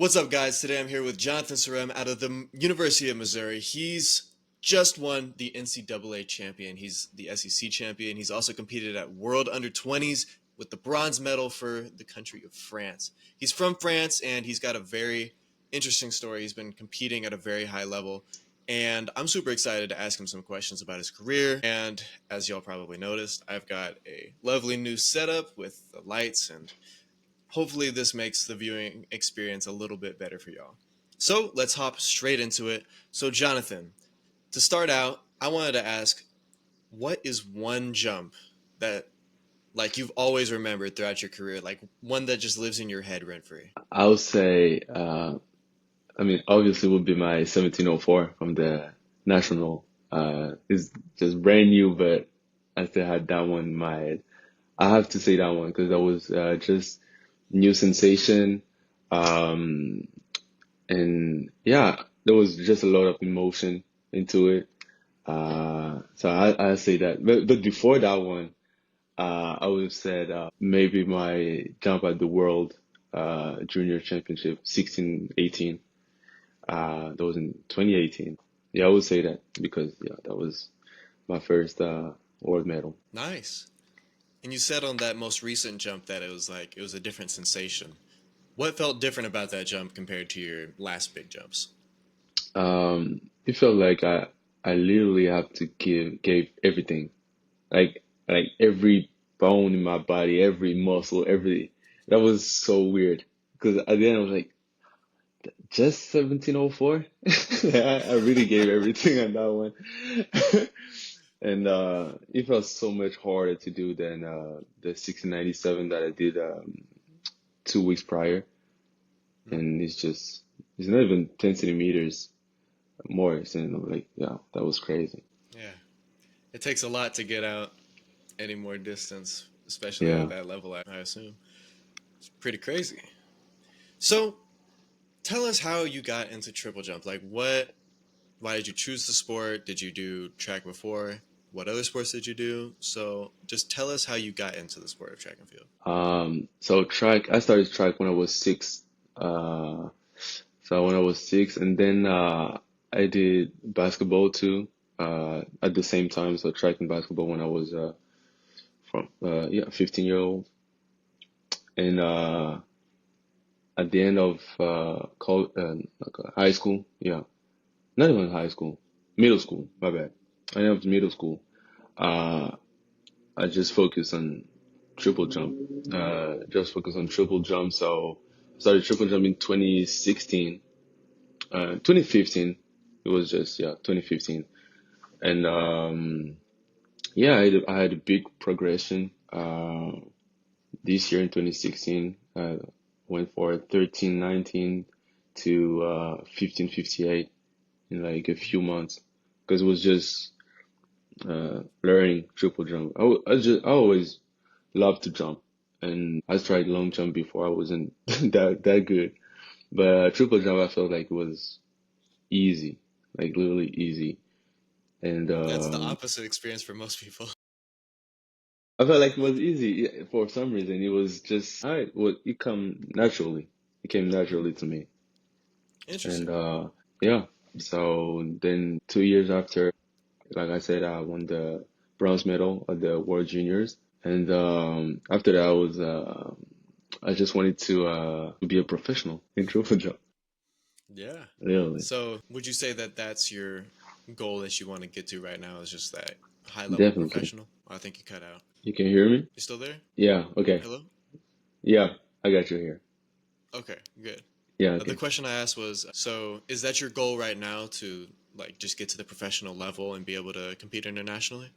What's up, guys? Today I'm here with Jonathan Seremes out of the University of Missouri. He's just won the NCAA champion. He's the SEC champion. He's also competed at World Under-20s with the bronze medal for the country of France. He's from France, and he's got a very interesting story. He's been competing at a very high level, and I'm super excited to ask him some questions about his career. And as y'all probably noticed, I've got a lovely new setup with the lights, and hopefully this makes the viewing experience a little bit better for y'all. So let's hop straight into it. So Jonathan, to start out, I wanted to ask, what is one jump that you've always remembered throughout your career, like one that just lives in your head rent free? I would say, obviously would be my 1704 from the national. It's just brand new, but I still had that one in my head. I have to say that one because that was just new sensation. Um, and yeah, there was just a lot of emotion into it. So I say that. But before that one, I would have said maybe my jump at the World Junior Championship 16-18. That was in 2018. Yeah, I would say that because yeah, that was my first world medal. Nice. And you said on that most recent jump that it was a different sensation. What felt different about that jump compared to your last big jumps? It felt like I literally have to gave everything, like every bone in my body, every muscle, every. That was so weird because at the end I was like, just 1704. I really gave everything on that one. And it felt so much harder to do than the 1697 that I did 2 weeks prior. Hmm. And it's not even 10 centimeters more. So, like, yeah, that was crazy. Yeah. It takes a lot to get out any more distance, especially at Yeah. that level, I assume. It's pretty crazy. So, tell us how you got into triple jump. Why did you choose the sport? Did you do track before? What other sports did you do? So, just tell us how you got into the sport of track and field. So I started track when I was 6. Uh, so when I was 6, and then I did basketball too, at the same time. So track and basketball when I was 15-year old. And at the end of high school, yeah, not even high school, middle school, my bad. At the end of middle school, uh, I just focused on triple jump. Just focused on triple jump. So I started triple jump in 2016. 2015. It was just, yeah, 2015. And yeah, I had a big progression. This year in 2016, went for 1319 to 1558 in like a few months because it was just learning triple jump. I always loved to jump, and I tried long jump before. I wasn't that good, but triple jump I felt like it was easy, like literally easy, and That's the opposite experience for most people. I felt like it was easy for some reason. It was just alright. Well, it come naturally. It came naturally to me. And Interesting. yeah, so then 2 years after, like I said, I won the bronze medal at the World Juniors. And after that, I just wanted to be a professional in triple jump, Yeah. really. So, would you say that that's your goal that you want to get to right now is just that high level Definitely. professional? I think you cut out. You can hear me? You still there? Yeah, okay. Hello? Yeah, I got you here. Okay, good. Yeah, The okay. question I asked was, so is that your goal right now to just get to the professional level and be able to compete internationally?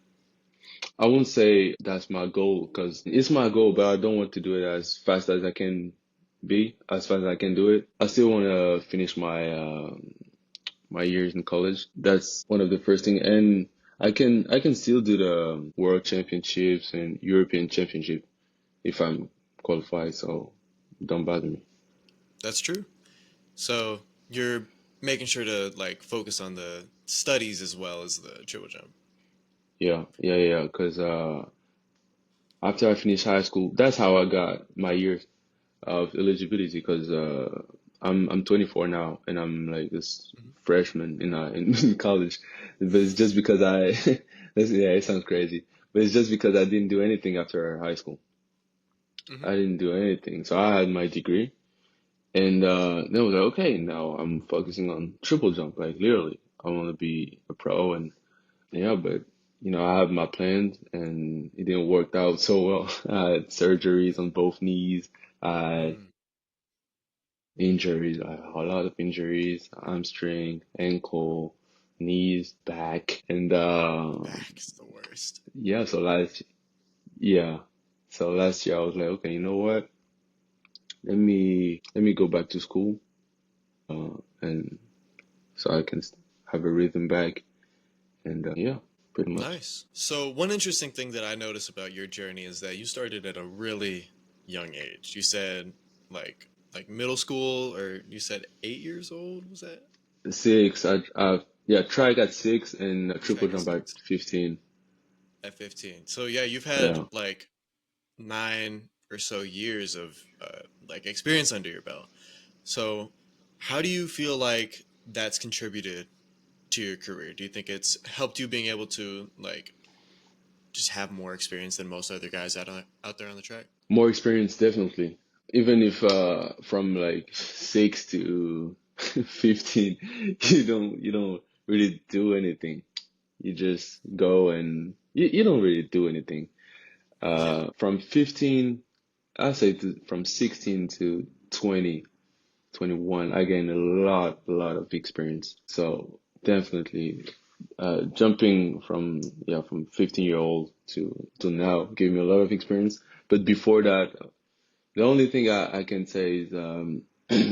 I won't say that's my goal because it's my goal, but I don't want to do it as fast as I can as fast as I can do it. I still want to finish my years in college. That's one of the first thing, and I can still do the World Championships and European Championship if I'm qualified. So don't bother me. That's true. So you're making sure to focus on the studies as well as the triple jump. Yeah, yeah, yeah. Because after I finished high school, that's how I got my years of eligibility. Because I'm 24 now, and I'm like this Mhm. freshman in college. But it's just because yeah, it sounds crazy, but it's just because I didn't do anything after high school. Mhm. I didn't do anything, so I had my degree, and then I was like, okay, now I'm focusing on triple jump, like literally. I want to be a pro, and yeah, but I have my plans, and it didn't work out so well. I had surgeries on both knees. I had Mm. injuries, a lot of injuries, hamstring, ankle, knees, back, and Back is the worst. yeah. Yeah, so last year I was like, okay, you know what? Let me go back to school, and so I can have a rhythm back, and yeah, pretty much. Nice. So one interesting thing that I notice about your journey is that you started at a really young age. You said like middle school, or you said 8 years old, was that? Six, yeah, track at six and triple Track at jump at six. 15. At 15. So yeah, you've had Yeah, like 9 or so years of like experience under your belt. So how do you feel like that's contributed to your career? Do you think it's helped you being able to like just have more experience than most other guys out there on the track? more experience definitely. Even if from like six to 15, you don't really do anything. You just go and you don't really do anything. Yeah. From 15, I say from 16 to 20, 21, I gained a lot of experience. So definitely, jumping from 15-year-old to now gave me a lot of experience. But before that, the only thing I can say is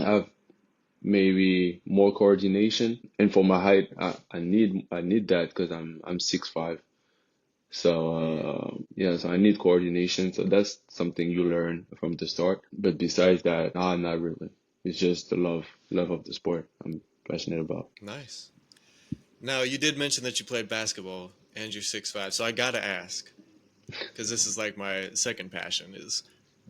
I've maybe more coordination, and for my height, I need that because I'm 6'5". So Mm, yeah, so I need coordination. So that's something you learn from the start. But besides that, nah, not really. It's just the love of the sport I'm passionate about. nice. Now you did mention that you played basketball and you're 6'5", so I gotta ask because this is like my second passion is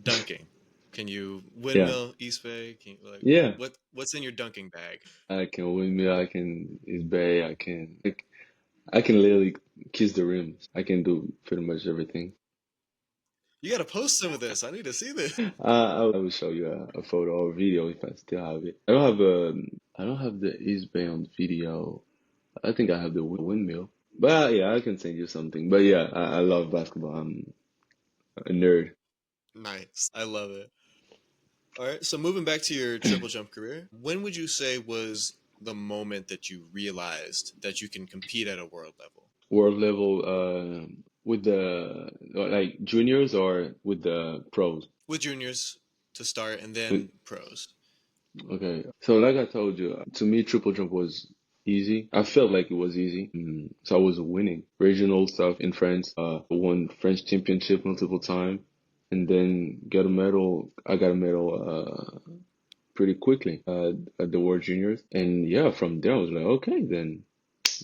dunking. Can you Yeah, windmill East Bay? Can you, like yeah. what's in your dunking bag? I can windmill. I can is bay. I can literally kiss the rims. I can do pretty much everything. You gotta post some of this. I need to see this. I will show you a photo or video if I still have it. I don't have the East Bay on video. I think I have the windmill. But yeah, I can send you something. But yeah, I love basketball. I'm a nerd. Nice. I love it. All right. So moving back to your triple jump career, when would you say was the moment that you realized that you can compete at a world level? World level, with the like juniors or with the pros. With juniors to start and With, then pros. okay, so like I told you, to me, triple jump was easy. I felt like it was easy. So I was winning regional stuff in France. Won French championship multiple times, and then get a medal. I got a medal pretty quickly at the World Juniors, and yeah, from there I was like, okay, then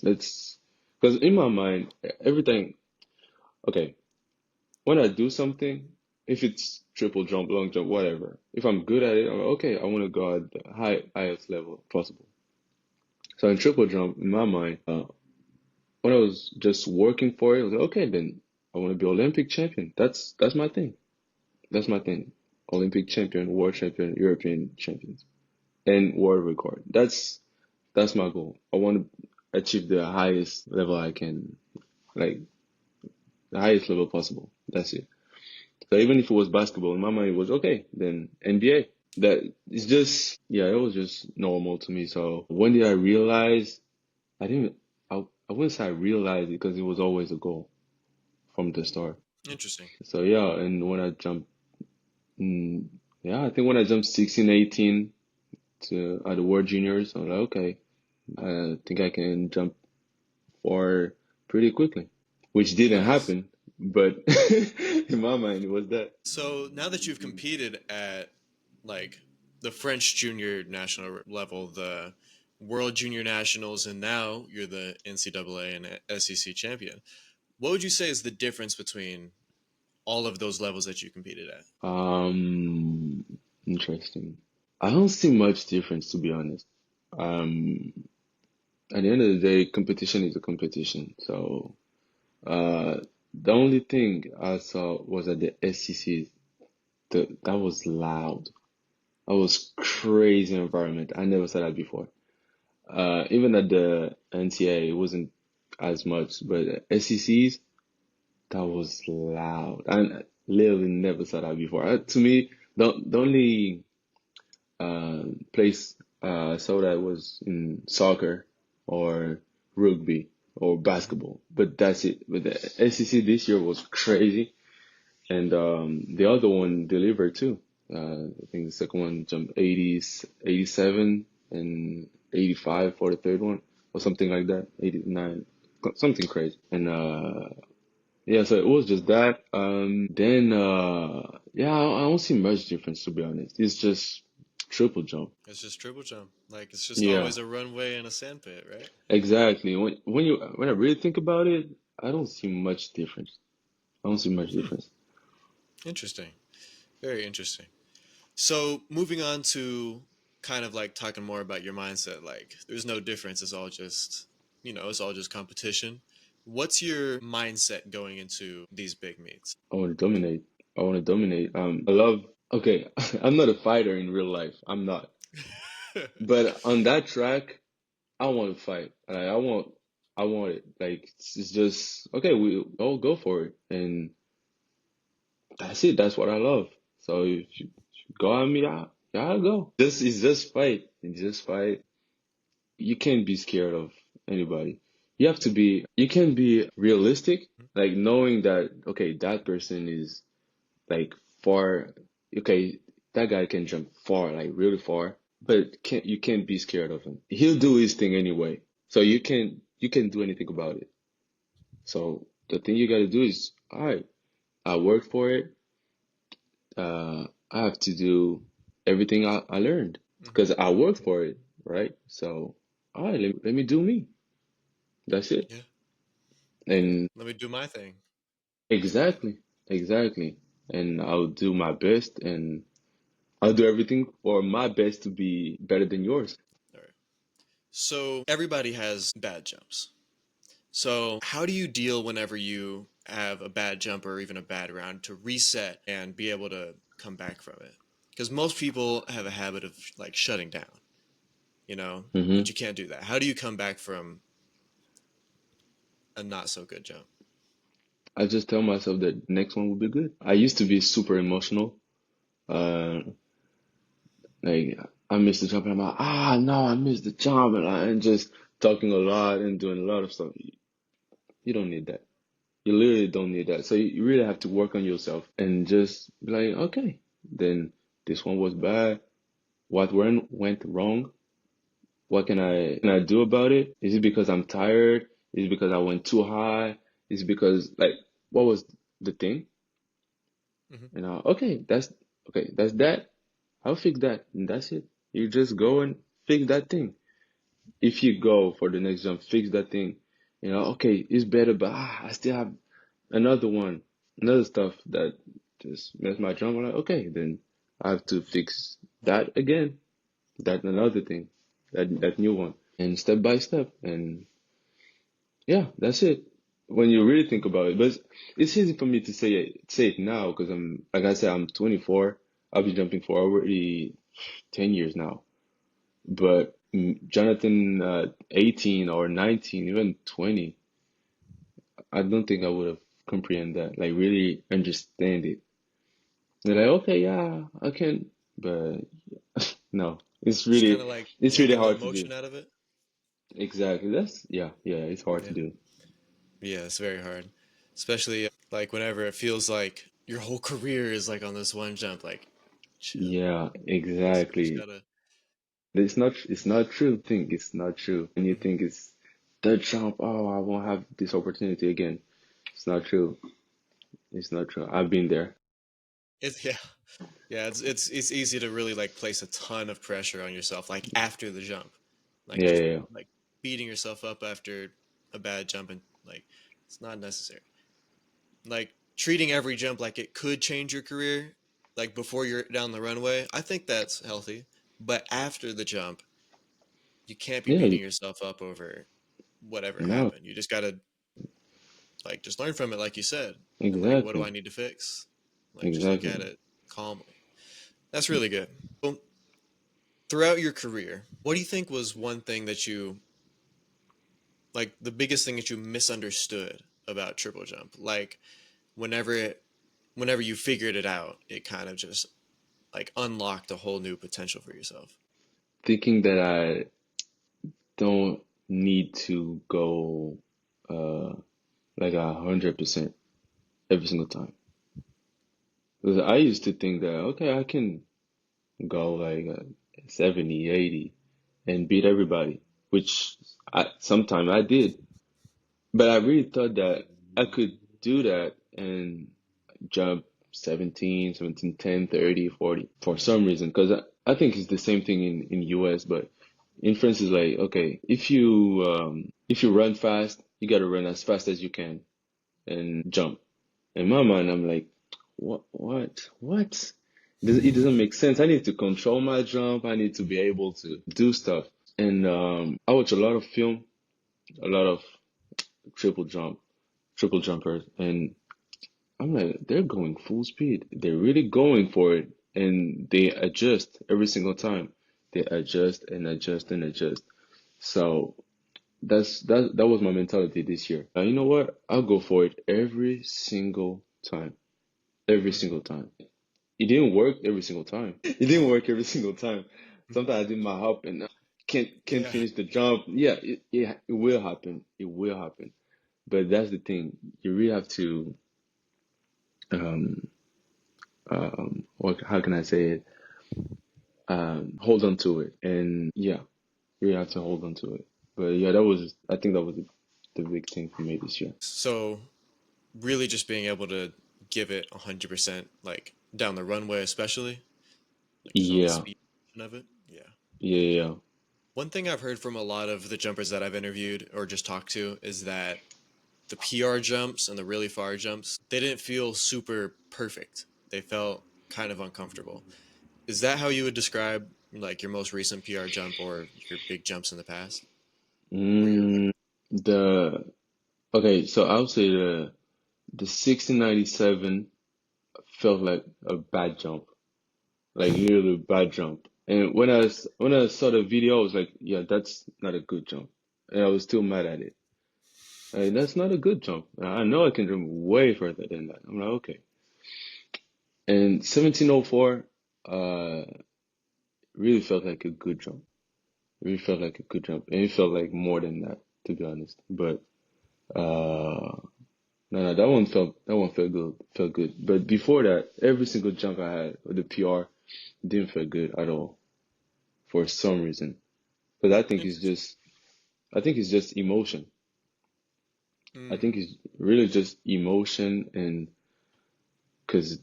let's. Because in my mind, everything. Okay, when I do something, if it's triple jump, long jump, whatever, if I'm good at it, I'm like, okay, I want to go at the highest level possible. So in triple jump, in my mind, when I was just working for it, I was like, okay, then I want to be Olympic champion. That's my thing. That's my thing. Olympic champion, world champion, European champions, and world record. That's my goal. I want to achieve the highest level I can, like the highest level possible. That's it. So even if it was basketball, in my mind it was okay, then NBA. That it's just yeah, it was just normal to me. So when did I realize I didn't I wouldn't say I realized it because it was always a goal from the start. Interesting. So yeah, and when I jumped mm, yeah, I think when I jumped 16, 18 to at the World Juniors, I was like, okay, I think I can jump far pretty quickly. Which didn't Nice. happen, but in my mind it was that. So now that you've competed at like the French junior national level, the World Junior Nationals, and now you're the NCAA and SEC champion, what would you say is the difference between all of those levels that you competed at? Um, Interesting. I don't see much difference, to be honest. Um, at the end of the day, competition is a competition. So, uh, the only thing I saw was that the SEC, that was loud. That was crazy environment. I never saw that before. Even at the NCAA, it wasn't as much, but SECs, that was loud. I literally never saw that before. To me, the only place I saw that was in soccer or rugby or basketball, but that's it. But the SEC this year was crazy, and the other one delivered too. I think the second one jumped 80s, 87 and 85 for the third one, or something like that, 89, something crazy. And yeah, so it was just that. Then yeah, I don't see much difference, to be honest. It's just triple jump. It's just triple jump. Like it's just Yeah, always a runway and a sandpit, right? exactly. When I really think about it, I don't see much difference. I don't see much Hmm. difference. Interesting. Very interesting. So moving on to kind of like talking more about your mindset, like there's no difference. It's all just, it's all just competition. What's your mindset going into these big meets? I want to dominate. I want to dominate. I love. Okay, I'm not a fighter in real life. I'm not. But on that track, I want to fight. I want it. Like it's just okay. We all go for it, and that's it. That's what I love. So if you go on me, yeah, I'll go. It's just fight. It's just fight. You can't be scared of anybody. You can be realistic, like knowing that, okay, that person is like far, okay, that guy can jump far, like really far, but you can't be scared of him. He'll do his thing anyway. So you can't do anything about it. So the thing you got to do is, all right, I worked for it. I have to do everything I learned Hmm. because I worked for it, right? So, all right, let me do me. That's it. Yeah. And Let me do my thing. exactly, exactly. And I'll do my best and I'll do everything for my best to be better than yours. All right. So everybody has bad jumps. So how do you deal whenever you have a bad jump or even a bad round to reset and be able to come back from it? Because most people have a habit of like shutting down, but Hmm. you can't do that. How do you come back from a not so good jump? I just tell myself that next one will be good. I used to be super emotional. Uh, like I missed the jump and I'm like, no, I missed the jump and just talking a lot and doing a lot of stuff. You don't need that. You literally don't need that. So you really have to work on yourself and just be like, okay, then this one was bad. What went wrong? What can I do about it? Is it because I'm tired? Is it because I went too high? Is it because like what was the thing? Hmm. And that's that. I'll fix that and that's it. You just go and fix that thing. If you go for the next jump, fix that thing. Okay, it's better, but I still have another one, another stuff that just messed my jump. I'm like, okay, then I have to fix that again. That another thing, that new one, and step by step, and yeah, that's it. When you really think about it, but it's easy for me to say it now because I'm like I said, I'm 24. I've been jumping for already 10 years now. But Jonathan, 18 or 19, even 20, I don't think I would have comprehend that, like really understand it. They're like, okay, yeah, I can, but no, Just kind of like it's really taking the hard to do. emotion out of it. Exactly. Yeah, it's hard to Yeah. do. Yeah, it's very hard. Especially like whenever it feels like your whole career is like on this one jump, like chill. Yeah, You just exactly. gotta. It's not true. Think it's not true. And you Mhm. think it's the jump, oh, I won't have this opportunity again. It's not true. It's not true. I've been there. It's yeah. Yeah, it's easy to really like place a ton of pressure on yourself like after the jump. Like Yeah, just yeah, like beating yourself up after a bad jump and like it's not necessary. Like treating every jump like it could change your career like before you're down the runway. I think that's healthy. But after the jump, you can't be Yeah, beating yourself up over whatever no, happened. You just gotta like just learn from it, like you said, and like, what do I exactly, need to fix? Like, just look at exactly. it calmly. That's really good. So, throughout your career, what do you think was one thing that you like the biggest thing that you misunderstood about triple jump? Like, whenever it, whenever you figured it out, it kind of just like unlocked a whole new potential for yourself. Thinking that I don't need to go uh like 100% every single time. 'Cause I used to think that okay, I can go like 70, 80 and beat everybody, which sometimes I did. But I really thought that I could do that and jump 17, 17, 10, 30, 40 for some reason. Because I think it's the same thing in US, but in France it's like, okay, if you run fast, you gotta run as fast as you can and jump. In my mind, I'm like, what? It doesn't make sense. I need to control my jump. I need to be able to do stuff. And I watch a lot of film, a lot of triple jump, triple jumpers, and I'm like, they're going full speed. They're really going for it, and they adjust every single time. They adjust and adjust and adjust. So that was my mentality this year. You know what? I'll go for it every single time. Every Mm. single time. It didn't work every single time. It didn't work every single time. Sometimes I did my hop and can't Yeah. finish the jump. Yeah, it will happen. It will happen. But that's the thing. You really have to um what how can I say it? Hold on to it. And yeah, you really have to hold on to it. But yeah, I think that was the big thing for me this year. So really just being able to give it 100% like down the runway especially like just on the Yeah, speed portion of it. Yeah. yeah, yeah. One thing I've heard from a lot of the jumpers that I've interviewed or just talked to is that the PR jumps and the really far jumps, they didn't feel super perfect. They felt kind of uncomfortable. Is that how you would describe like your most recent PR jump or your big jumps in the past? Where you're like, Mm, the okay, so I would say the 1697 felt like a bad jump, like literally a bad jump. And when I saw the video, I was like, yeah, that's not a good jump, and I was still mad at it. Like, that's not a good jump. I know I can jump way further than that. I'm like, okay. And 1704, really felt like a good jump. It really felt like a good jump, and it felt like more than that, to be honest. But no, no, that one felt good, felt good. But before that, every single jump I had with the PR didn't feel good at all for some reason. But interesting. I think it's just emotion. I Mm, think it's really just emotion and because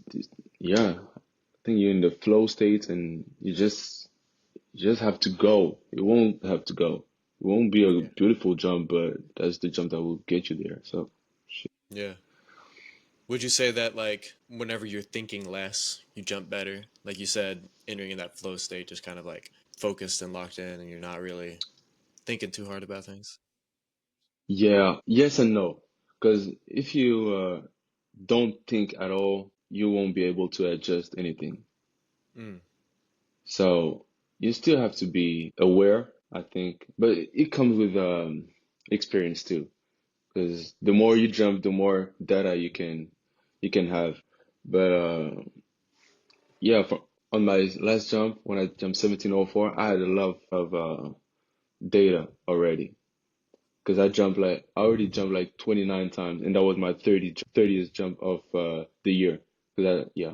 yeah, I think you're in the flow state and you just have to go. You won't have to go. It won't be a yeah. beautiful jump, but that's the jump that will get you there. So, Yeah. Would you say that like whenever you're thinking less, you jump better? Like you said, entering in that flow state, just kind of like focused and locked in, and you're not really thinking too hard about things. yeah, yes and no. Because if you don't think at all, you won't be able to adjust anything. Mm, So you still have to be aware, I think, but it comes with experience too. Because the more you jump, the more data you can have. But yeah, on my last jump, when I jumped 1704, I had a lot of data already. Because I already jumped like 29 times, and that was my 30th jump of the year. Yeah,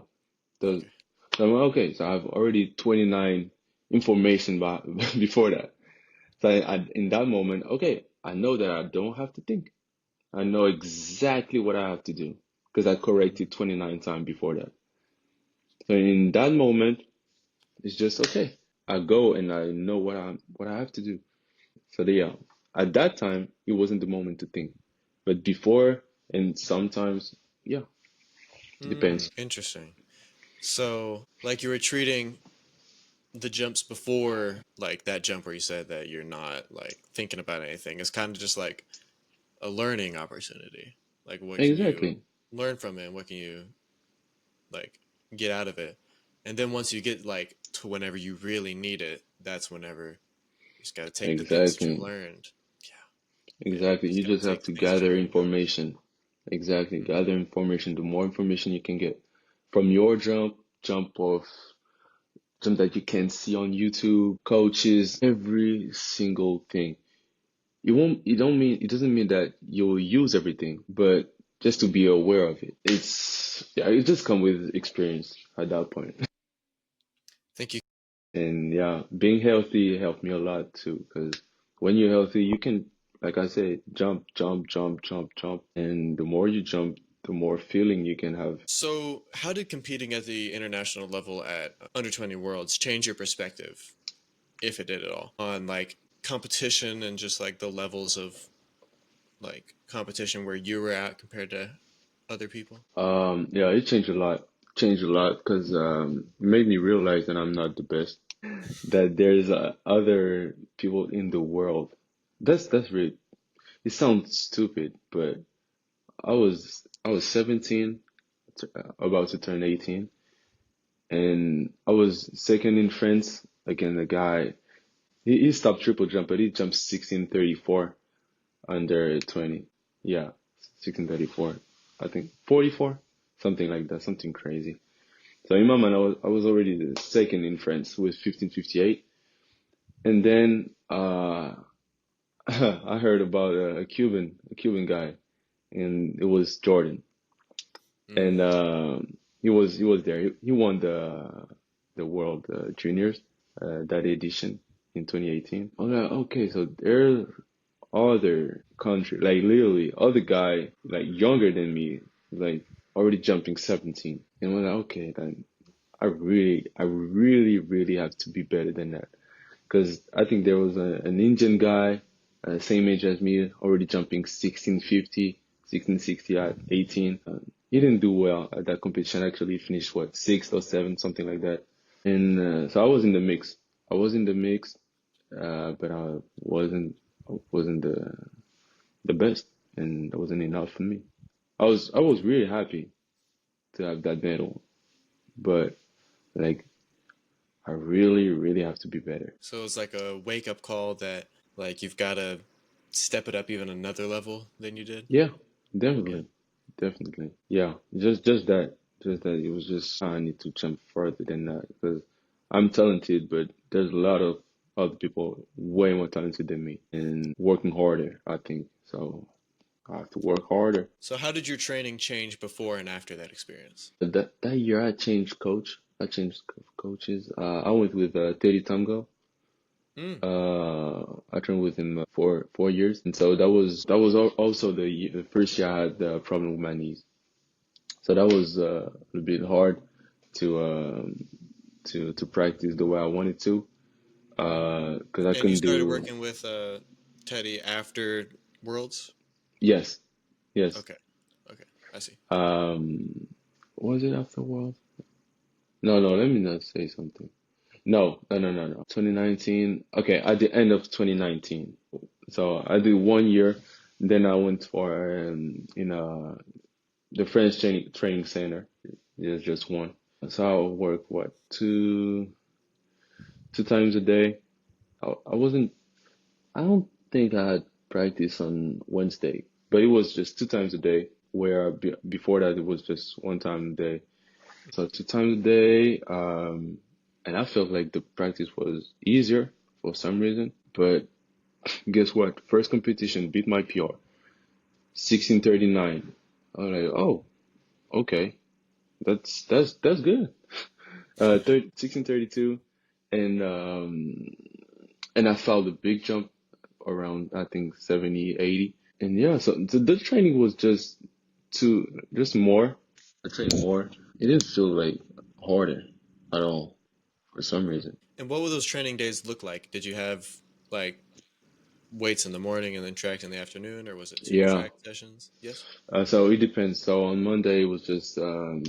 the, okay. so I'm like, okay, so I have already 29 information before that. So in that moment, okay, I know that I don't have to think. I know exactly what I have to do because I Mm, corrected 29 times before that. So in that moment, it's just okay. I go and I know what I have to do. So yeah, at that time, it wasn't the moment to think. But before and sometimes, yeah, depends. interesting. So, like you were treating the jumps before, like that jump where you said that you're not like thinking about anything, is kind of just like a learning opportunity. Like, what can you Exactly. learn from it? And what can you like get out of it? And then once you get like to whenever you really need it, that's whenever you just got to take the things that you've Exactly. learned. Yeah, yeah. Exactly. You You just got just to have take the to things that you've gather learned and go. information. Exactly. Hmm. Gather information. The more information you can get from your jump off, jump that you can see on YouTube, coaches, every single thing. It doesn't mean that you'll use everything, but just to be aware of it. Yeah, it just come with experience at that point. Thank you. And yeah, being healthy helped me a lot too, because when you're healthy, you can, like I said, jump, jump, jump, jump, jump. And the more you jump, the more feeling you can have. So, how did competing at the international level at under 20 Worlds change your perspective, if it did at all, on like competition and just like the levels of like competition where you were at compared to other people? Yeah, it changed a lot. Changed a lot because it made me realize that I'm not the best. That there's other people in the world. That's really. It sounds stupid, but I was 17, about to turn 18, and I was second in France against a guy. He stopped triple jump, but he jumped 1634 under 20. Yeah, 1634. I think 44, something like that, something crazy. So in my mind, I was already the second in France with 1558, and then I heard about a Cuban guy, and it was Jordan, and Mm. he was there. He won the World Juniors that edition in 2018. I'm like, okay, so there are other country, like literally other guy like younger than me, like already jumping 17, and I'm like, okay, then I really have to be better than that. Because I think there was an Indian guy, same age as me, already jumping 1650, 1660 at 18. He didn't do well at that competition. Actually, he finished what, sixth or seventh, something like that. And so I was in the mix. I was in the mix, but I wasn't the best, and that wasn't enough for me. I was really happy to have that medal, but like I really, really have to be better. So it's like a wake up call that like you've got to step it up even another level than you did. Yeah, Okay. definitely, definitely. Yeah, just that it was just I need to jump further than that because I'm talented, but there's a lot of other people way more talented than me and working harder, I think. So I have to work harder. So how did your training change before and after that experience? That year I changed coach. I changed coaches. I went with Teddy Tamgo. Mm. I trained with him for 4 years, and so that was also the first year I had the problem with my knees. So that was a little bit hard to practice the way I wanted to, because I And you couldn't started do. working with Teddy after Worlds? Yes, yes. Okay. Okay. I see. Um, was it afterwards? No, no. Let me not say something. No, no, no, no, no. 2019. Okay, at the end of 2019. So I did 1 year, then I went for in the French training center. There's just one. So I work what, two times a day. I wasn't. I don't think I had practice on Wednesday, but it was just two times a day. Where before that it was just one time a day. So two times a day, and I felt like the practice was easier for some reason. But guess what? First competition beat my PR, 1639. I was like, oh, okay, that's good. 1632, and I felt a big jump around I think 70, 80. And yeah, so the training was just more. I trained more. It didn't feel like harder at all for some reason. And what would those training days look like? Did you have like weights in the morning and then tracked in the afternoon, or was it two Yeah. track sessions? Yes. So it depends. So on Monday it was just uh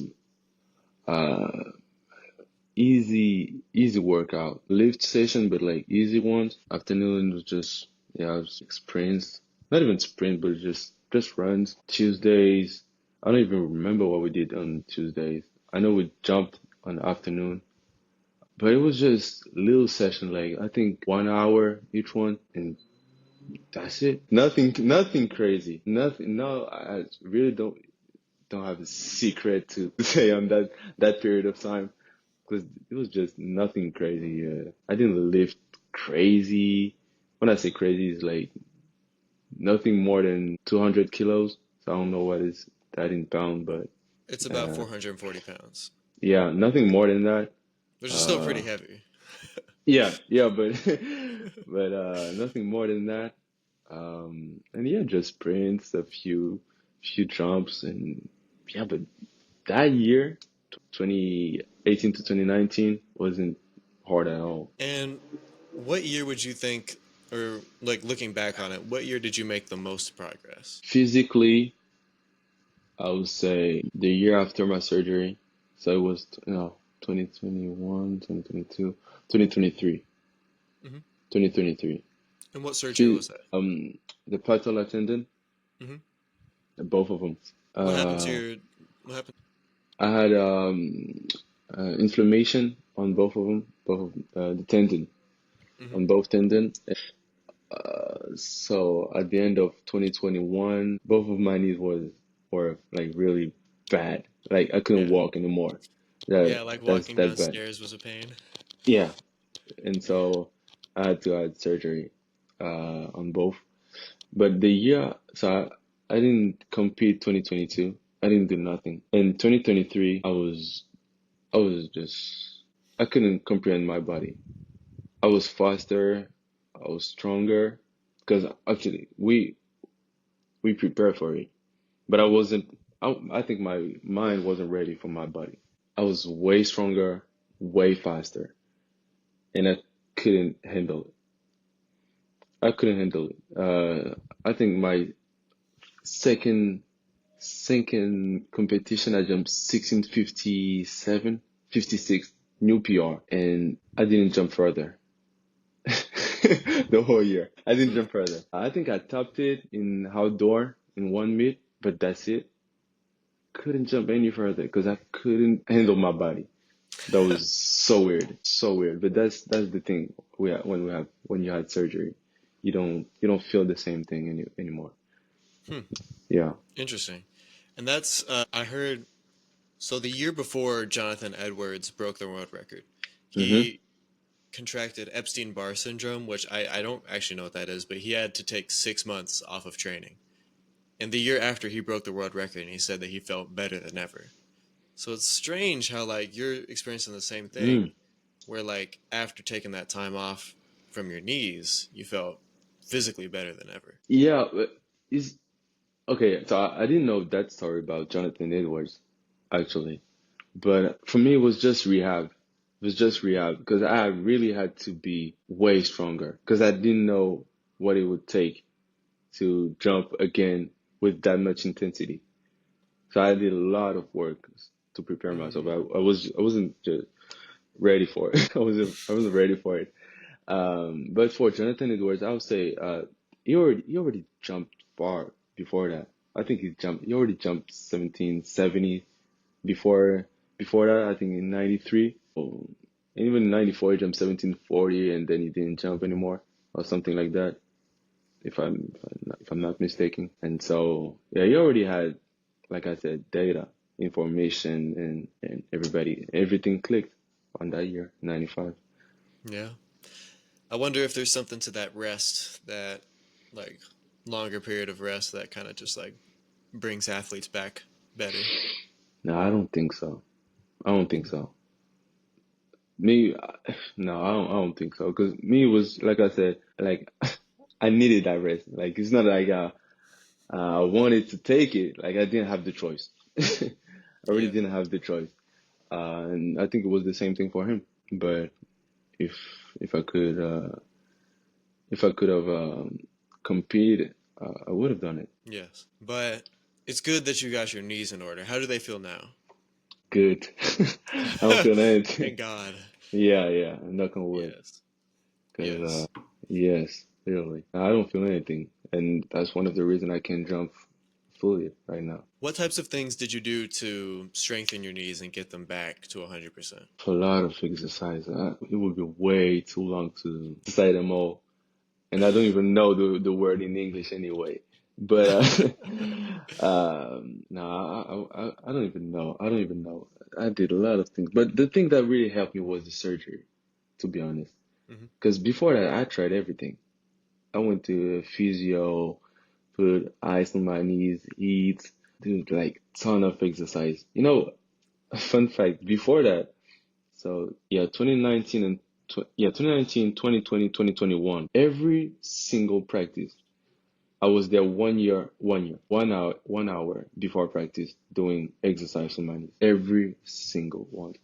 easy workout. Lift session, but like easy ones. Afternoon was just, yeah, it was like sprints. Not even sprint, but just runs. Tuesdays, I don't even remember what we did on Tuesdays. I know we jumped on the afternoon, but it was just little session, like I think 1 hour each one, and that's it. Nothing crazy. Nothing. No, I really don't have a secret to say on that period of time, because it was just nothing crazy. I didn't lift crazy. When I say crazy, it's like nothing more than 200 kilos. So I don't know what is that in pound, but It's about uh, 440 pounds, yeah, nothing more than that. which is still pretty Uh, heavy. yeah, but but nothing more than that. And yeah, just sprints, a few jumps, and yeah, but that year, 2018 to 2019, wasn't hard at all. And what year would you think, or like looking back on it, what year did you make the most progress? Physically, I would say the year after my surgery, so it was, 2021, 2022, 2023, Hmm. 2023. And what surgery Phy- was that? um, the patellar tendon, Hmm. both of them. What happened to Uh, your? What happened? I had inflammation on both of the tendon, Hmm. on both tendon. So at the end of 2021, both of my knees were like really bad. Like I couldn't Yeah. walk anymore. Yeah, like That's walking that bad. downstairs was a pain. Yeah, and so I had to have surgery on both. But the year, so I didn't compete 2022. I didn't do nothing. In 2023, I was just, I couldn't comprehend my body. I was faster, I was stronger, because actually we prepared for it, but I wasn't. I think my mind wasn't ready for my body. I was way stronger, way faster, and I couldn't handle it. I couldn't handle it. I think my second second competition, I jumped 1657, 56, new PR, and I didn't jump further. The whole year. I didn't Hmm. jump further. I think I topped it in outdoor in one meet, but that's it. Couldn't jump any further because I couldn't handle my body. That was so weird, so weird. But that's the thing. When you had surgery, you don't feel the same thing anymore. Hmm. Yeah. Interesting. And that's I heard. So the year before Jonathan Edwards broke the world record, Mm-hmm. he contracted Epstein-Barr syndrome, which I don't actually know what that is, but he had to take 6 months off of training. And the year after he broke the world record, he said that he felt better than ever. So it's strange how like you're experiencing the same Mm. thing, where like after taking that time off from your knees, you felt physically better than ever. Yeah. But is okay. So I didn't know that story about Jonathan Edwards, actually. But for me, it was just rehab. It was just rehab because I really had to be way stronger because I didn't know what it would take to jump again with that much intensity. So I did a lot of work to prepare myself. Mm, I wasn't just ready for it. I wasn't ready for it. But for Jonathan Edwards, I would say he already jumped far before that. I think he already jumped 1770 before before that, I think in 93. And even in 94 he jumped 1740 and then he didn't jump anymore or something like that, if I'm not mistaken. And so yeah, he already had, like I said, data, information, and everything clicked on that year, 95. yeah. I wonder if there's something to that rest, that like longer period of rest that kind of just like brings athletes back better. No, I don't think so. I don't think so. Me, no, I don't think so. Because me was, like I said, like I needed that rest. Like it's not like I wanted to take it. Like I didn't have the choice. I really Yeah. didn't have the choice. And I think it was the same thing for him. But if if I could if I could have competed, I would have done it. Yes. But it's good that you got your knees in order. How do they feel now? good. I don't feel anything. Thank God. Yeah, yeah. Knock on wood. Yes. Cause Yes. yes, literally, I don't feel anything, and that's one of the reasons I can jump fully right now. What types of things did you do to strengthen your knees and get them back to 100%? A lot of exercise. It would be way too long to say them all, and I don't even know the word in English anyway. But no, I don't even know. I don't even know. I did a lot of things, but the thing that really helped me was the surgery, to be honest. Hmm. Because before that, I tried everything. I went to a physio, put ice on my knees, eat, do like ton of exercise. Fun fact, before that, so yeah, 2019 and 2019, 2020, 2021, every single practice, I was there 1 year, 1 year, 1 hour, 1 hour before practice doing exercise on my knees. Every single one.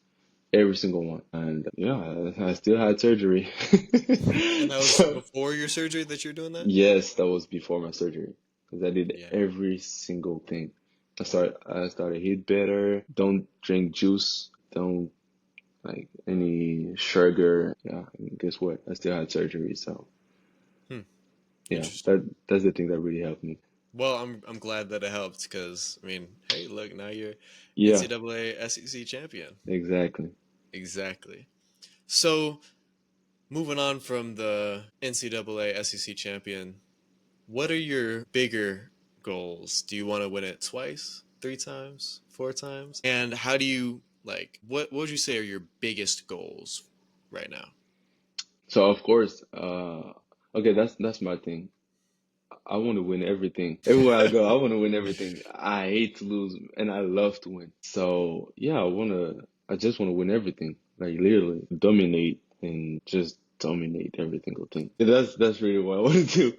Every single one. And yeah, I still had surgery. And that was So before your surgery that you're doing that? yes, that was before my surgery because I did Yeah. every single thing. I started eat better. Don't drink juice. Don't like any sugar. Yeah, and guess what? I still had surgery, so Hmm. yeah, Interesting. that's the thing that really helped me. Well, I'm glad that it helped because I mean, hey, look, now you're Yeah, NCAA SEC champion. exactly. Exactly. So, moving on from the NCAA SEC champion, what are your bigger goals? Do you want to win it twice, three times, four times? And how do you like what would you say are your biggest goals right now? So of course, okay, that's my thing. I want to win everything. Everywhere I go, I want to win everything. I hate to lose and I love to win. So yeah, I just want to win everything. Like literally dominate and just dominate every single thing. That's really what I want to do.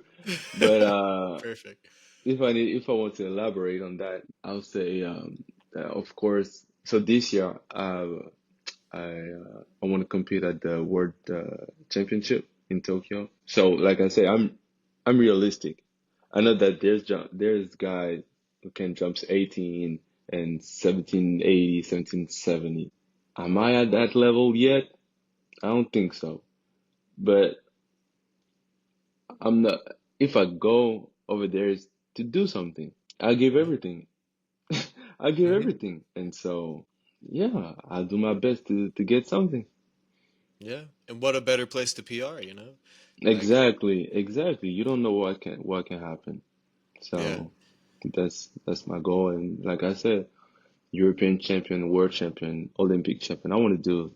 But Perfect. if I want to elaborate on that, I'll say that of course. So this year, I want to compete at the World Championship in Tokyo. So like I say, I'm realistic. I know that there's guys who can jump 18 and 1780, 1770. Am I at that level yet? I don't think so. But I'm not. If I go over there is to do something, I give everything. I give Mm-hmm. everything, and so yeah, I'll do my best to get something. Yeah. And what a better place to PR, you know? Like, Exactly, exactly. You don't know what can happen. yeah. So that's my goal. And like I said, European champion, world champion, Olympic champion. I want to do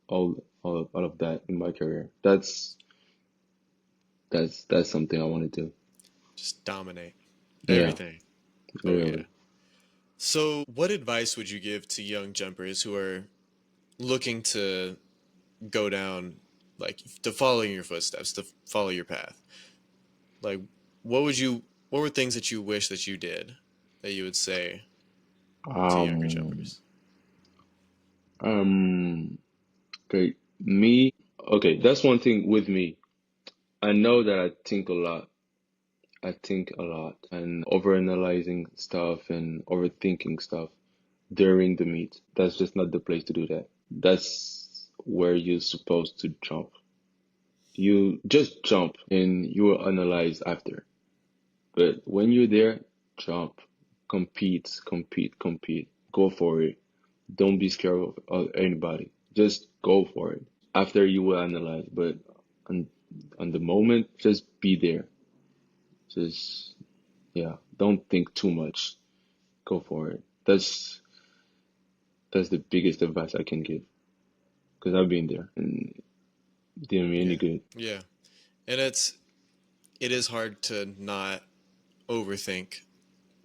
all of that in my career. That's something I want to do. Just dominate Yeah, everything. Oh yeah. literally. So, what advice would you give to young jumpers who are looking to go down, like to follow in your footsteps, to follow your path? Like, what were things that you wish that you did that you would say to younger Um, jumpers? um, okay, okay, that's one thing with me. I know that I think a lot. I think a lot and overanalyzing stuff and overthinking stuff during the meet. That's just not the place to do that. That's where you're supposed to jump. You just jump and you will analyze after. But when you're there, jump, compete, compete, compete. Go for it. Don't be scared of anybody. Just go for it. After you will analyze, but on on the moment, just be there. Just yeah, don't think too much. Go for it. That's the biggest advice I can give because I've been there and it didn't mean any Yeah, good. yeah, and it is hard to not overthink,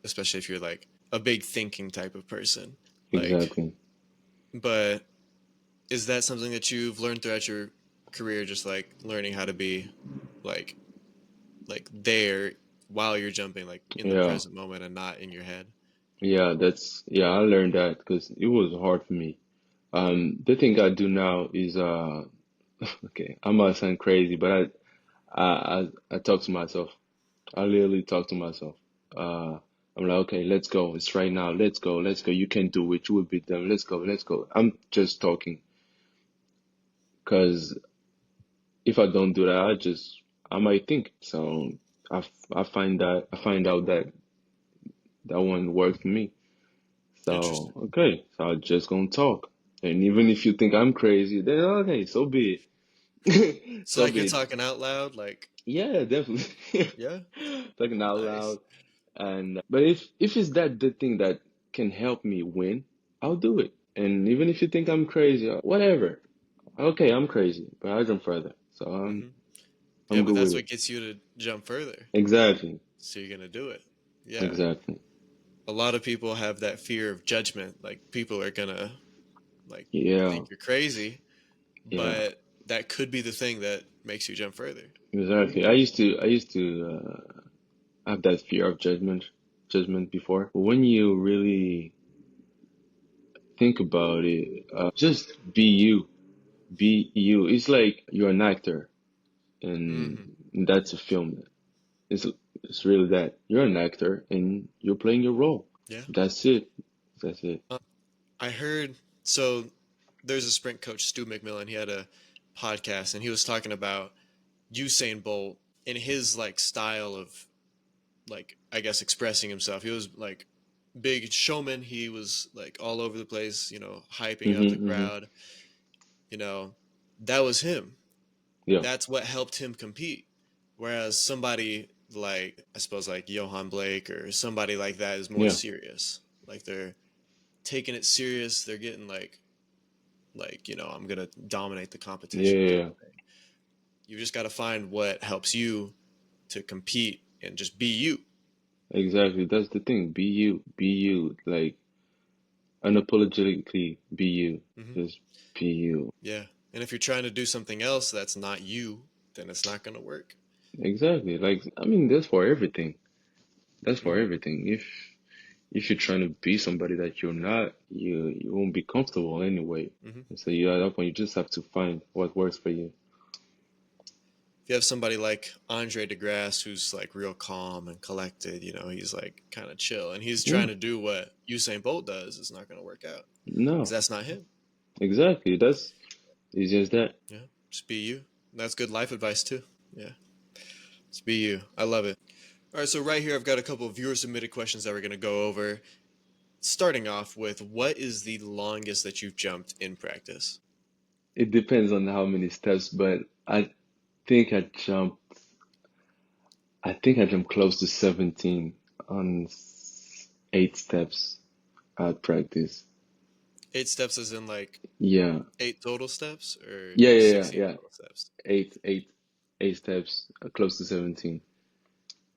especially if you're like a big thinking type of person. Like, Exactly. but is that something that you've learned throughout your career, just like learning how to be like there while you're jumping, like in the Yeah. present moment and not in your head? Yeah, I learned that because it was hard for me. The thing I do now is okay, I might sound crazy, but I talk to myself. I literally talk to myself. Uh, I'm like, okay, let's go. It's right now. Let's go. Let's go. You can do it. You will beat them. Let's go. Let's go. I'm just talking because if I don't do that, I might think. So I, I find out that that one worked for me. So, Interesting. okay. So I'm just gonna talk. And even if you think I'm crazy, then okay, so be it. So So like you're be it. talking out loud, like, Yeah, definitely. yeah, Talking out nice. loud. And but if it's that the thing that can help me win, I'll do it. And even if you think I'm crazy, whatever. Okay, I'm crazy, but I'll jump further. So Hmm. Yeah, I'm but good that's with what it. gets you to jump further. Exactly. So you're gonna do it. Yeah. Exactly. A lot of people have that fear of judgment. Like people are gonna like Yeah. think you're crazy, Yeah. but that could be the thing that makes you jump further. Exactly. I used to have that fear of judgment before. But when you really think about it, just be you. Be you. It's like you're an actor, and Hmm. that's a film. It's it's really that you're an actor and you're playing your role. Yeah. That's it. That's it. I heard so there's a sprint coach, Stu McMillan. He had a podcast and he was talking about Usain Bolt in his like style of like I guess expressing himself. He was like big showman. He was like all over the place, hyping up the Hmm. crowd. You know, that was him. Yeah. That's what helped him compete. Whereas somebody like I suppose like Johan Blake or somebody like that is more Yeah. serious. Like they're taking it serious. They're getting I'm gonna dominate the Yeah. competition kind Yeah. of thing. You just got to find what helps you to compete and just be you. Exactly. That's the thing. Be you. Be you. Like unapologetically be you. Hmm. Just be you. Yeah. And if you're trying to do something else that's not you, then it's not gonna work. Exactly. Like I mean, that's for everything. That's for Hmm. everything. If you're trying to be somebody that you're not, you won't be comfortable anyway. Hmm. So you at that point you just have to find what works for you. If you have somebody like Andre DeGrasse who's like real calm and collected, he's like kind of chill, and he's Yeah. trying to do what Usain Bolt does, it's not gonna work out because No. that's not him. Exactly. That's it's just that. Yeah. Just be you. That's good life advice too. Yeah. Just be you. I love it. All right, so right here I've got a couple of viewer submitted questions that we're going to go over. Starting off with, what is the longest that you've jumped in practice? It depends on how many steps, but think I jumped. I think I jumped close to 17 on 8 steps at practice. 8 steps as in like Yeah. 8 total steps or Yeah. Yeah. Yeah. 16 Yeah. total steps? Eight, eight, 8 steps, close to 17.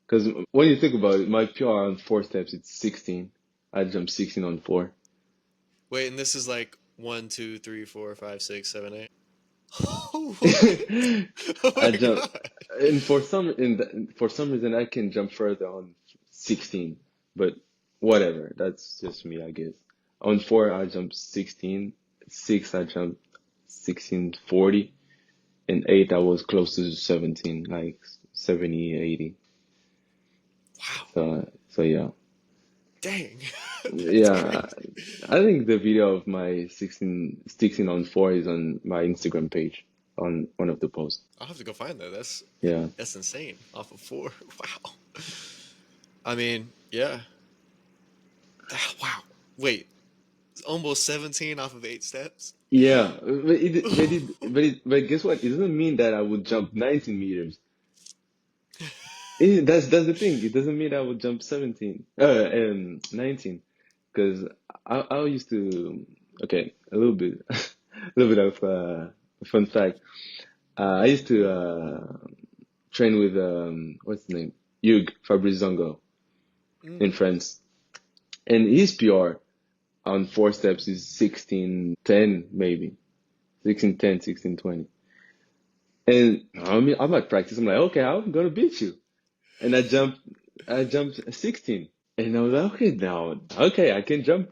Because when you think about it, my PR on 4 steps, it's 16. I jumped 16 on four. Wait, and this is like 1, 2, 3, 4, 5, 6, 7, 8. What? Oh I my jump, God. and for some reason I can jump further on 16, but whatever. That's just me, I guess. On four I jumped 16, six I jumped 1640, and eight I was close to 17, like 70, 80. Wow. So yeah. Dang. That's Yeah, crazy. I think the video of my 16 on 4 is on my Instagram page on one of the posts. I'll have to go find that. Yeah. That's insane. Off of 4. Wow. I mean, yeah. Wow. Wait, almost 17 off of 8 steps? Yeah, but guess what? It doesn't mean that I would jump 19 meters. That's the thing. It doesn't mean I would jump 17, 19, because I used to. Okay, a little bit, a little bit of a fun fact. I used to train with what's his name? Hugh Fabrice Zongo Mm. in France. And his PR on 4 steps is 16:10 maybe. 16:10, 16:20. And I mean I'm at practice. I'm like, okay, I'm gonna beat you. And I jumped 16. And I was like, okay, now okay, I can jump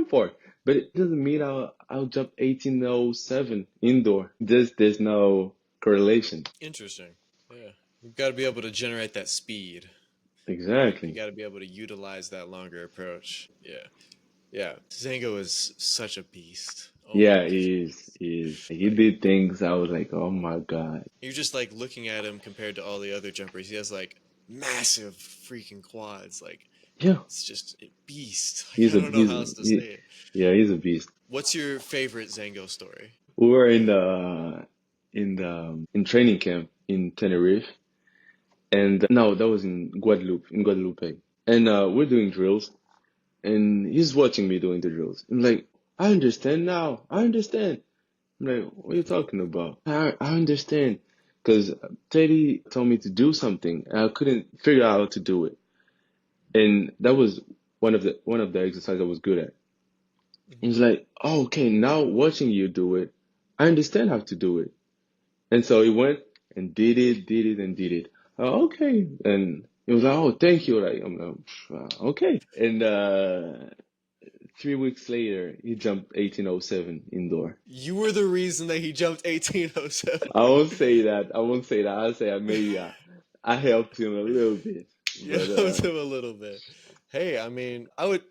for it. But it doesn't mean I'll jump 18:07 indoor. There's no correlation. Interesting. Yeah. You've got to be able to generate that speed. You Exactly. got to be able to utilize that longer approach. Yeah. Yeah. Zango is such a beast. Oh my Yeah, goodness. he is. He is. He Like, did things I was like, oh my God. you're just like looking at him compared to all the other jumpers. He has like massive freaking quads. Like, Yeah, it's just a beast. Like, he's I a don't know he's how a else to say he, it. yeah, he's a beast. What's your favorite Zango story? We were in training camp in Tenerife, and no, that was in Guadalupe, and we're doing drills, and he's watching me doing the drills. I'm like, I understand now. I understand. I'm like, what are you talking about? I understand, because Teddy told me to do something, and I couldn't figure out how to do it, and that was one of the exercises I was good at. He's like, oh, okay, now watching you do it, I understand how to do it. And so he went and did it, and did it. Oh, okay. And he was like, oh, thank you. Like, I'm like, okay. And 3 weeks later, he jumped 1807 indoor. You were the reason that he jumped 1807. I won't say that. I won't say that. I'll say maybe I helped him a little bit. You But helped him a little bit. Hey, I mean, I would,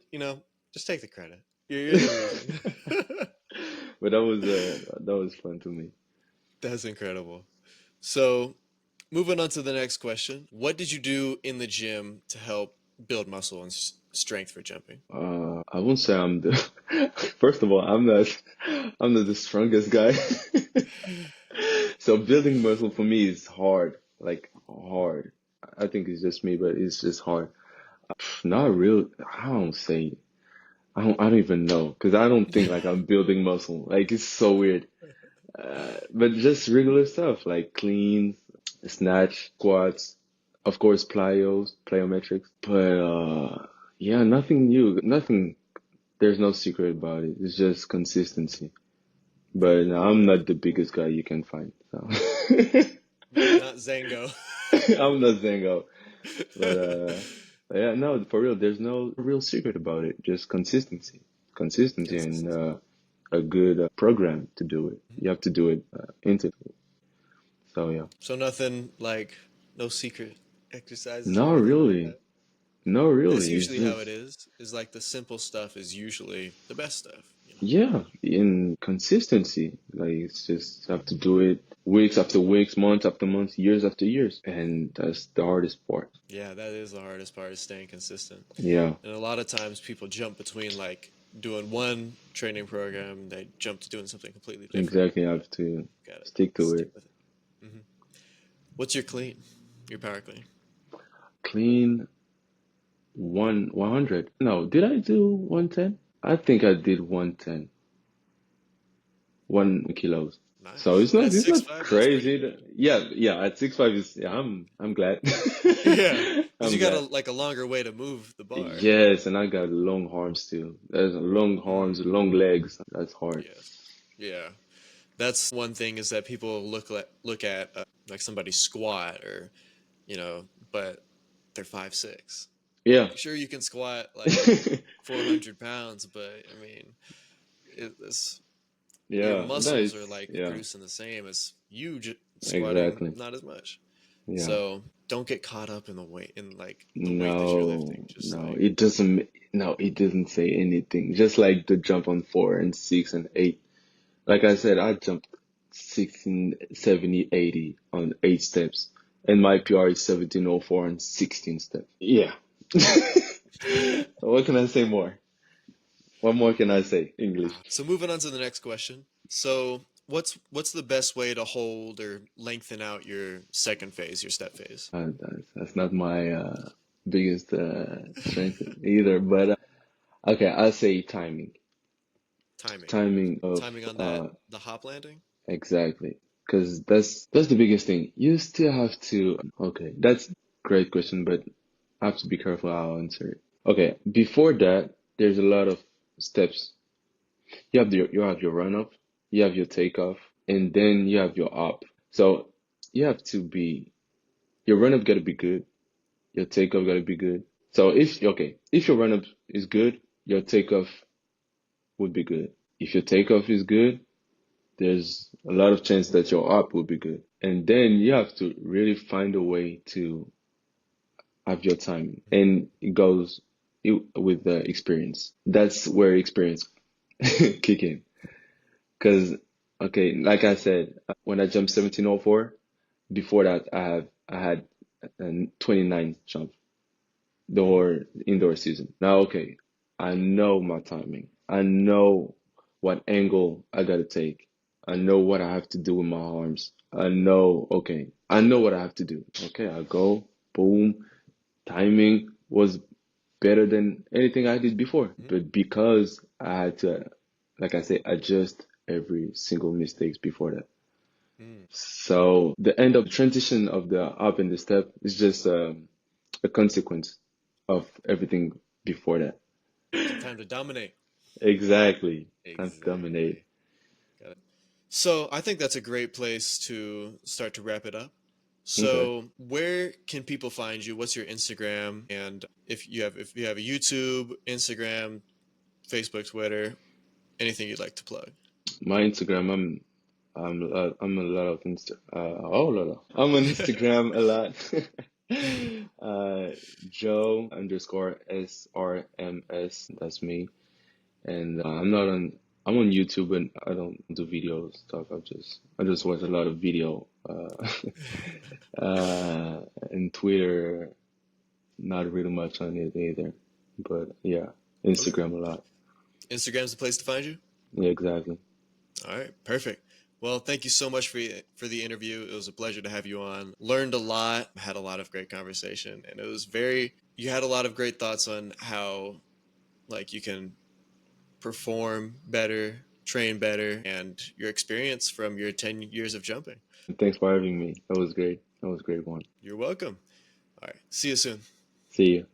just take the credit. You're the reason. but that was fun to me. That's incredible. So, moving on to the next question. What did you do in the gym to help build muscle and strength for jumping? I won't say I'm the first of all, I'm not the strongest guy. So building muscle for me is hard, like hard. I think it's just me, but it's just hard. Not real. I don't say. I don't even know because I don't think like I'm building muscle. Like it's so weird. But just regular stuff like cleans, snatch, squats, of course plyometrics. But yeah, nothing new, nothing. There's no secret about it. It's just consistency. But Right. no, I'm not the biggest guy you can find. So Not Zango. I'm not Zango. But yeah, no, for real, there's no real secret about it. Just consistency, and Consistency. a good program to do it. You have to do it intensely. So yeah, So nothing like no secret exercises or not anything like really, that. not That's really. It's usually how it just is like the simple stuff is usually the best stuff. yeah, in consistency. Like it's just have to do it weeks after weeks, months after months, years after years, and that's the hardest part. Yeah, that is the hardest part is staying consistent. Yeah, And a lot of times people jump between like doing one training program, they jump to doing something completely different. exactly. I have to Gotta stick to stick it. with it. hmm What's your clean? Your power clean? Clean 100. No, did I do 110? I think I did 110, 1 kilos. So Nice. it's not At it's six not five, that's pretty good. crazy. Yeah, yeah. At 6'5" is yeah. I'm glad. Yeah, because you I'm got glad. a longer way to move the bar. Yes, and I got long arms too. There's long arms, Mm, long legs. That's hard. yes. Yeah. That's one thing is that people look at like somebody squat or but they're 5'6". Yeah. Like sure you can squat like 400 pounds, but I mean it's your Yeah. No, muscles are it's like yeah. producing the same as you squatting Exactly. not as much. Yeah. So don't get caught up in the weight in like the weight that you're lifting. No, Just no, like it doesn't. No, it doesn't say anything. Just like the jump on 4 and 6 and 8. Like I said, I jumped 16, 70, 80 on 8 steps, and my PR is 1704 on 16 steps. Yeah. What can I say more? What more can I say? English. so moving on to the next question. So what's the best way to hold or lengthen out your second phase, your step phase? That's not my biggest strength either, but okay, I'll say timing. Timing. Timing of Timing on that the hop landing? exactly, because that's the biggest thing. You still have to. Okay, that's great question, but I have to be careful how I answer it. Okay, before that, there's a lot of steps. You have your run up, you have your takeoff, and then you have your up. So you have to be your run up got to be good, your takeoff got to be good. So if your run up is good, your takeoff would be good. If your takeoff is good, there's a lot of chance that your up will be good. And then you have to really find a way to have your time, and it goes with the experience. That's where experience kick in. Because, okay, like I said, when I jumped 1704, before that I had a 29 jump the Mm, whole indoor season. Now, okay, I know my timing. I know what angle I gotta take. I know what I have to do with my arms. I know, okay, I know what I have to do. Okay, I go, boom, timing was better than anything I did before. mm, But because I had to, like I say, adjust every single mistakes before that. mm. So the end of transition of the up and the step is just a consequence of everything before that. Time to dominate. Exactly. Time to dominate. Exactly. Got it. So I think that's a great place to start to wrap it up. Okay. So where can people find you? What's your Instagram? And if you have a YouTube, Instagram, Facebook, Twitter, anything you'd like to plug? My Instagram, I'm a lot of oh la la. I'm on Instagram a lot. Joe underscore SRMS. That's me. And I'm on YouTube and I don't do video stuff. I just watch a lot of video. And Twitter, not really much on it either. But yeah, Okay. Instagram a lot. Instagram's the place to find you? Yeah, exactly. All right, perfect. Well, thank you so much for the interview. It was a pleasure to have you on. Learned a lot, had a lot of great conversation, and it was very you had a lot of great thoughts on how like you can perform better, train better, and your experience from your 10 years of jumping. Thanks for having me. That was great. That was a great one. You're welcome. All right. See you soon. See you.